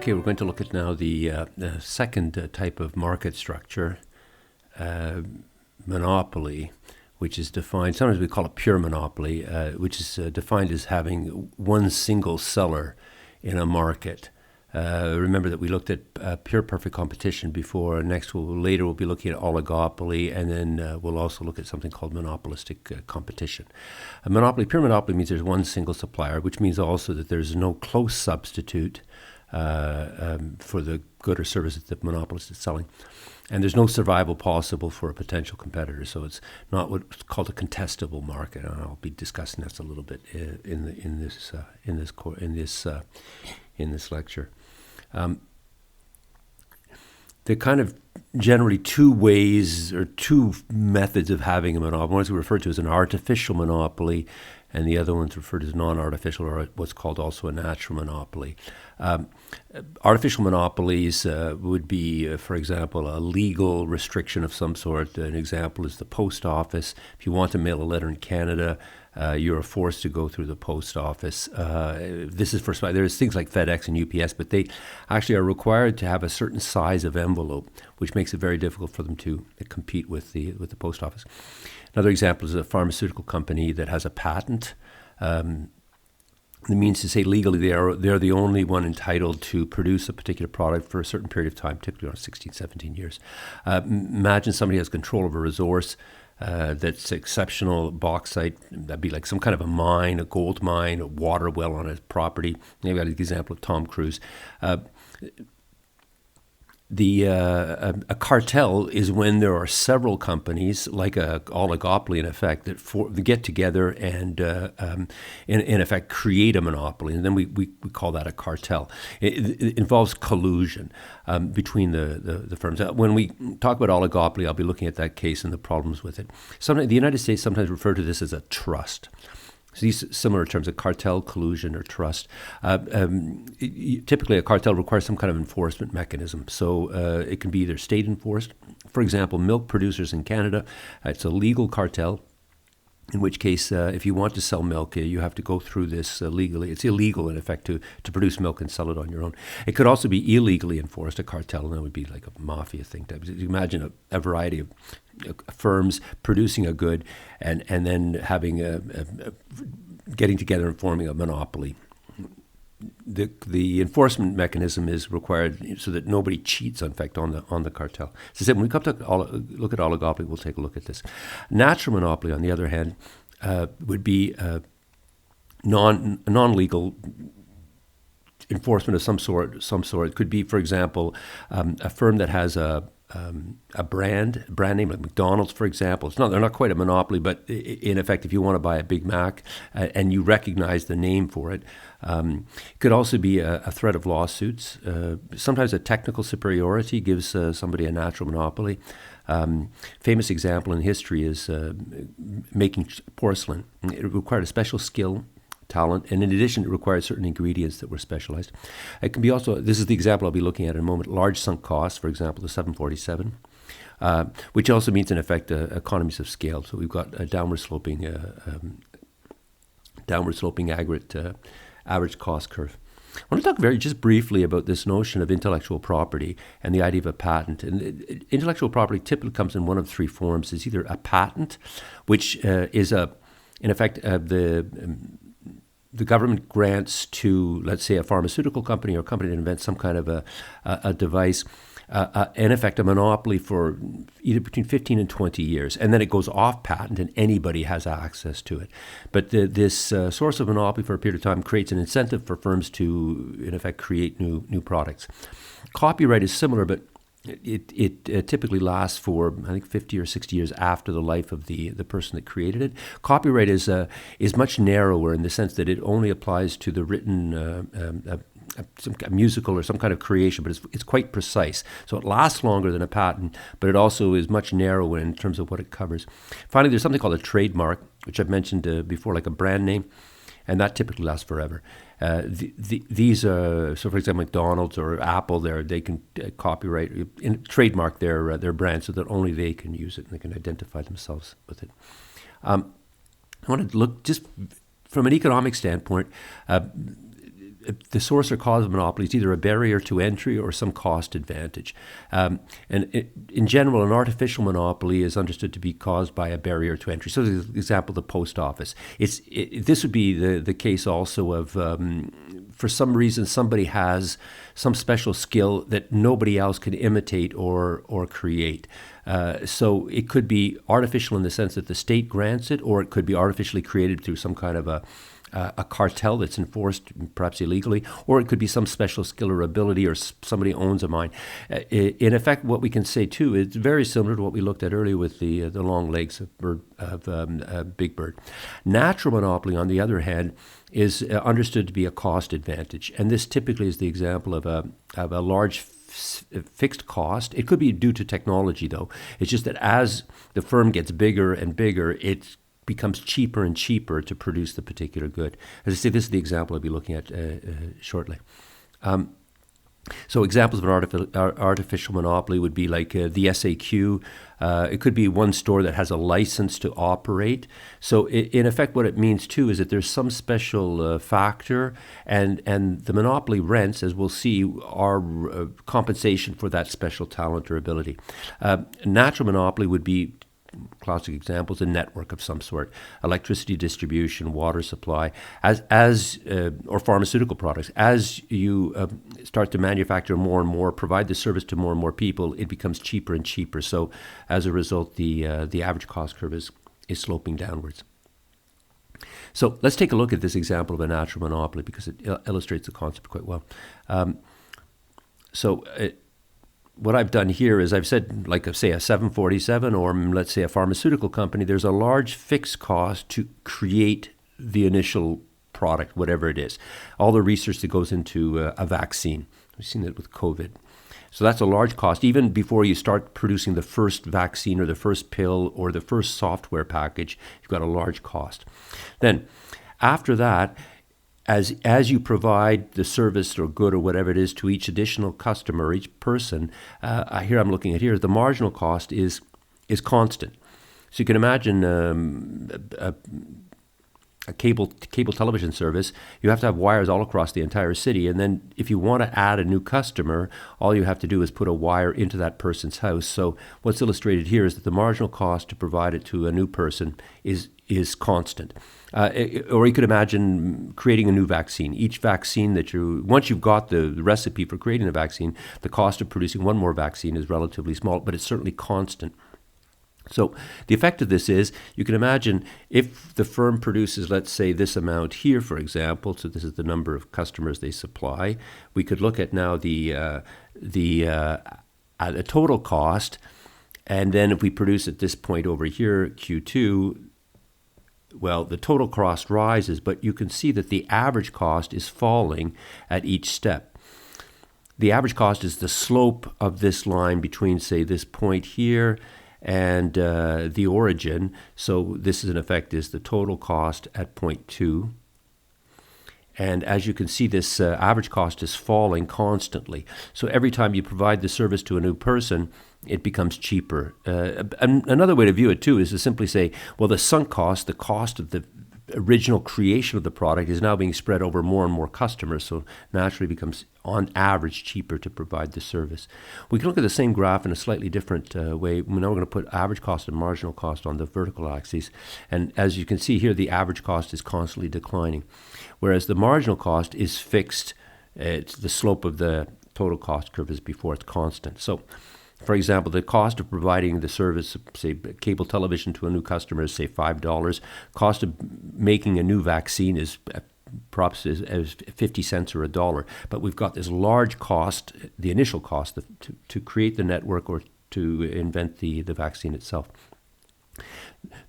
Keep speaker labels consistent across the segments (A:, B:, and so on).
A: Okay, we're going to look at now the second type of market structure, monopoly, which is defined, sometimes we call it pure monopoly, which is defined as having one single seller in a market. Remember that we looked at pure perfect competition before. Next, later we'll be looking at oligopoly, and then we'll also look at something called monopolistic competition. Pure monopoly means there's one single supplier, which means also that there's no close substitute for the good or service that the monopolist is selling. And there's no survival possible for a potential competitor, so it's not what's called a contestable market. And I'll be discussing this a little bit in this lecture. There are kind of generally two ways or two methods of having a monopoly. One is referred to as an artificial monopoly, and the other one's referred to as non-artificial, or what's called also a natural monopoly. Artificial monopolies would be, for example, a legal restriction of some sort. An example is the post office. If you want to mail a letter in Canada, you're forced to go through the post office. This is there's things like FedEx and UPS, but they actually are required to have a certain size of envelope, which makes it very difficult for them to compete with the post office. Another example is a pharmaceutical company that has a patent. It means to say legally they're the only one entitled to produce a particular product for a certain period of time, typically around 16, 17 years. Imagine somebody has control of a resource that's exceptional bauxite. That'd be like some kind of a mine, a gold mine, a water well on his property. Maybe I got an example of Tom Cruise. A cartel is when there are several companies, like a oligopoly in effect, that get together and in effect create a monopoly, and then we call that a cartel. It involves collusion between the firms. When we talk about oligopoly, I'll be looking at that case and the problems with it. The United States sometimes refer to this as a trust. So these similar terms, a cartel, collusion, or trust. Typically, a cartel requires some kind of enforcement mechanism. So it can be either state enforced. For example, milk producers in Canada, it's a legal cartel, in which case, if you want to sell milk, you have to go through this legally. It's illegal, in effect, to produce milk and sell it on your own. It could also be illegally enforced, a cartel, and that would be like a mafia thing. You imagine a variety of firms producing a good and then having getting together and forming a monopoly. The enforcement mechanism is required so that nobody cheats, in fact, on the cartel. As I said, when we come to look at oligopoly, we'll take a look at this. Natural monopoly, on the other hand, would be non-legal enforcement of some sort. It could be, for example, a firm that has a brand name like McDonald's, for example. They're not quite a monopoly, but in effect, if you want to buy a Big Mac and you recognize the name for it, it could also be a threat of lawsuits. Sometimes a technical superiority gives somebody a natural monopoly. Famous example in history is making porcelain. It required a special skill, talent, and in addition, it required certain ingredients that were specialized. It can be also, this is the example I'll be looking at in a moment, large sunk costs, for example, the 747, which also means, in effect, economies of scale. So we've got a downward sloping average cost curve. I want to talk just briefly about this notion of intellectual property and the idea of a patent. And intellectual property typically comes in one of three forms. It's either a patent, which is in effect, the government grants to, let's say, a pharmaceutical company or a company that invents some kind of a device, in effect, a monopoly for either between 15 and 20 years. And then it goes off patent and anybody has access to it. But this source of monopoly for a period of time creates an incentive for firms to, in effect, create new products. Copyright is similar, but it typically lasts for, I think, 50 or 60 years after the life of the person that created it. Copyright is much narrower in the sense that it only applies to the written some musical or some kind of creation, but it's quite precise. So it lasts longer than a patent, but it also is much narrower in terms of what it covers. Finally, there's something called a trademark, which I've mentioned before, like a brand name, and that typically lasts forever. These are, so for example, McDonald's or Apple, they can copyright, trademark their brand so that only they can use it and they can identify themselves with it. I want to look just from an economic standpoint. the source or cause of monopoly is either a barrier to entry or some cost advantage. In general, an artificial monopoly is understood to be caused by a barrier to entry. So, the example, the post office. This would be the case also of, for some reason, somebody has some special skill that nobody else can imitate or create. So it could be artificial in the sense that the state grants it, or it could be artificially created through some kind of a cartel that's enforced perhaps illegally, or it could be some special skill or ability, or somebody owns a mine. In effect, what we can say too is very similar to what we looked at earlier with the long legs of Big Bird. Natural monopoly, on the other hand, is understood to be a cost advantage, and this typically is the example of a large fixed cost. It could be due to technology, though. It's just that as the firm gets bigger and bigger, it becomes cheaper and cheaper to produce the particular good. As I say, this is the example I'll be looking at shortly. So examples of an artificial monopoly would be like the SAQ. It could be one store that has a license to operate. So in effect, what it means too is that there's some special factor, and the monopoly rents, as we'll see, are compensation for that special talent or ability. Natural monopoly would be, classic examples, a network of some sort, electricity distribution, water supply, or pharmaceutical products. As you start to manufacture more and more, provide the service to more and more people, it becomes cheaper and cheaper. So as a result, the average cost curve is sloping downwards. So let's take a look at this example of a natural monopoly because it illustrates the concept quite well. What I've done here is I've said, like, say, a 747 or let's say a pharmaceutical company, there's a large fixed cost to create the initial product, whatever it is. All the research that goes into a vaccine. We've seen it with COVID. So that's a large cost. Even before you start producing the first vaccine or the first pill or the first software package, you've got a large cost. Then after that, as you provide the service or good or whatever it is to each additional customer, each person, here I'm looking at here, the marginal cost is constant. So you can imagine a cable television service. You have to have wires all across the entire city, and then if you want to add a new customer, all you have to do is put a wire into that person's house. So what's illustrated here is that the marginal cost to provide it to a new person is constant. Or you could imagine creating a new vaccine. Each vaccine once you've got the recipe for creating a vaccine, the cost of producing one more vaccine is relatively small, but it's certainly constant. So the effect of this is, you can imagine if the firm produces, let's say, this amount here, for example, so this is the number of customers they supply, we could look at now the total cost, and then if we produce at this point over here, Q2, well, the total cost rises, but you can see that the average cost is falling at each step. The average cost is the slope of this line between, say, this point here and the origin. So this, in effect, is the total cost at point 2. And as you can see, this average cost is falling constantly. So every time you provide the service to a new person, it becomes cheaper. Another way to view it, too, is to simply say, well, the sunk cost, the cost of the original creation of the product, is now being spread over more and more customers, so naturally becomes, on average, cheaper to provide the service. We can look at the same graph in a slightly different way. Now we're going to put average cost and marginal cost on the vertical axes, and as you can see here, the average cost is constantly declining, whereas the marginal cost is fixed. It's the slope of the total cost curve is before it's constant. So, for example, the cost of providing the service, say, cable television to a new customer is, say, $5. Cost of making a new vaccine is perhaps as 50 cents or $1. But we've got this large cost, the initial cost to create the network or to invent the vaccine itself.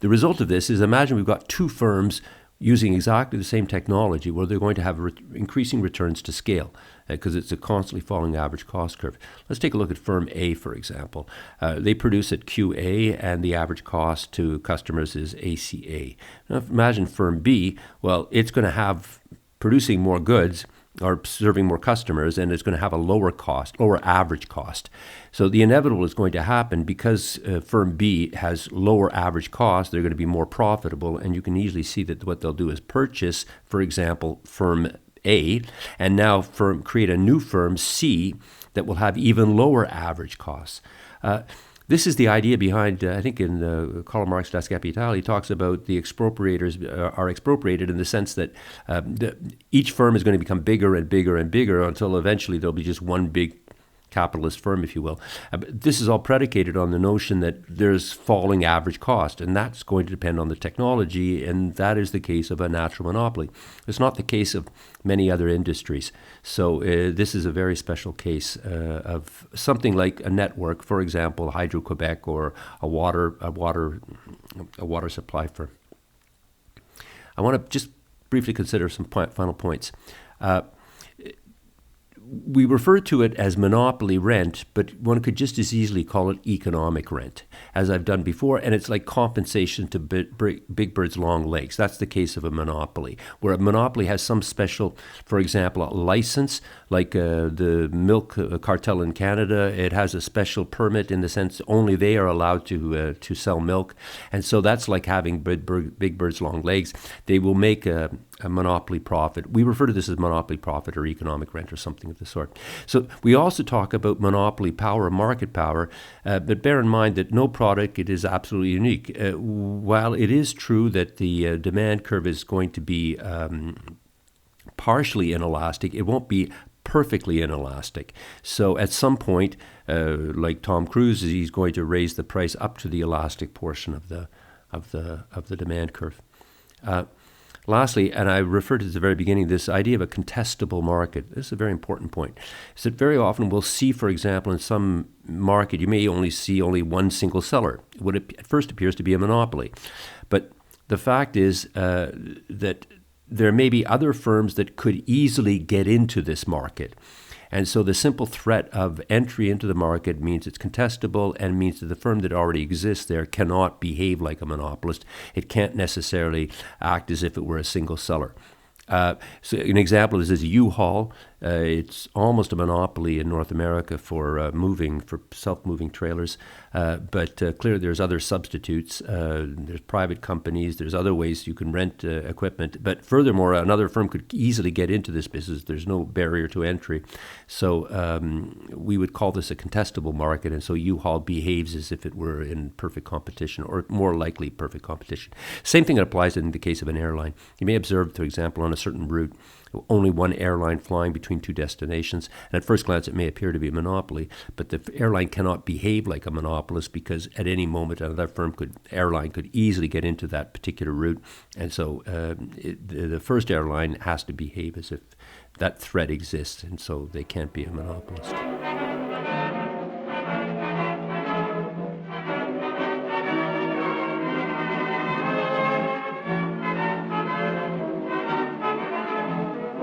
A: The result of this is, imagine we've got two firms using exactly the same technology where they're going to have increasing returns to scale because it's a constantly falling average cost curve. Let's take a look at firm A, for example. They produce at QA, and the average cost to customers is ACA. Now, imagine firm B. Well, it's going to have producing more goods or serving more customers, and it's going to have a lower average cost. So the inevitable is going to happen because firm B has lower average cost. They're going to be more profitable, and you can easily see that what they'll do is purchase, for example, firm A, and now create a new firm, C, that will have even lower average costs. This is the idea behind, I think in Karl Marx Das Kapital, he talks about the expropriators are expropriated in the sense that each firm is going to become bigger and bigger and bigger until eventually there'll be just one big capitalist firm, if you will. But this is all predicated on the notion that there's falling average cost, and that's going to depend on the technology, and that is the case of a natural monopoly. It's not the case of many other industries. So this is a very special case of something like a network, for example, Hydro-Quebec or a water supply firm. I want to just briefly consider some final points. We refer to it as monopoly rent, but one could just as easily call it economic rent, as I've done before, and it's like compensation to big bird's long legs. That's the case of a monopoly, where a monopoly has some special, for example, a license, like the milk cartel in Canada. It has a special permit in the sense only they are allowed to sell milk, and so that's like having big bird's long legs. They will make a monopoly profit. We refer to this as monopoly profit or economic rent or something of the sort. So we also talk about monopoly power, market power, but bear in mind that no product it is absolutely unique. While it is true that the demand curve is going to be partially inelastic, it won't be perfectly inelastic. So at some point, like Tom Cruise, he's going to raise the price up to the elastic portion of the demand curve. Lastly, and I referred to at the very beginning, this idea of a contestable market. This is a very important point. Is that very often we'll see, for example, in some market, you may only see one single seller. What at first appears to be a monopoly. But the fact is that there may be other firms that could easily get into this market. And so the simple threat of entry into the market means it's contestable and means that the firm that already exists there cannot behave like a monopolist. It can't necessarily act as if it were a single seller. So an example is U-Haul. It's almost a monopoly in North America for self-moving trailers. But clearly there's other substitutes. There's private companies. There's other ways you can rent equipment. But furthermore, another firm could easily get into this business. There's no barrier to entry. So we would call this a contestable market. And so U-Haul behaves as if it were in perfect competition, or more likely perfect competition. Same thing applies in the case of an airline. You may observe, for example, on a certain route, only one airline flying between two destinations. And at first glance, it may appear to be a monopoly, but the airline cannot behave like a monopolist because at any moment, another airline could easily get into that particular route. And so the first airline has to behave as if that threat exists, and so they can't be a monopolist.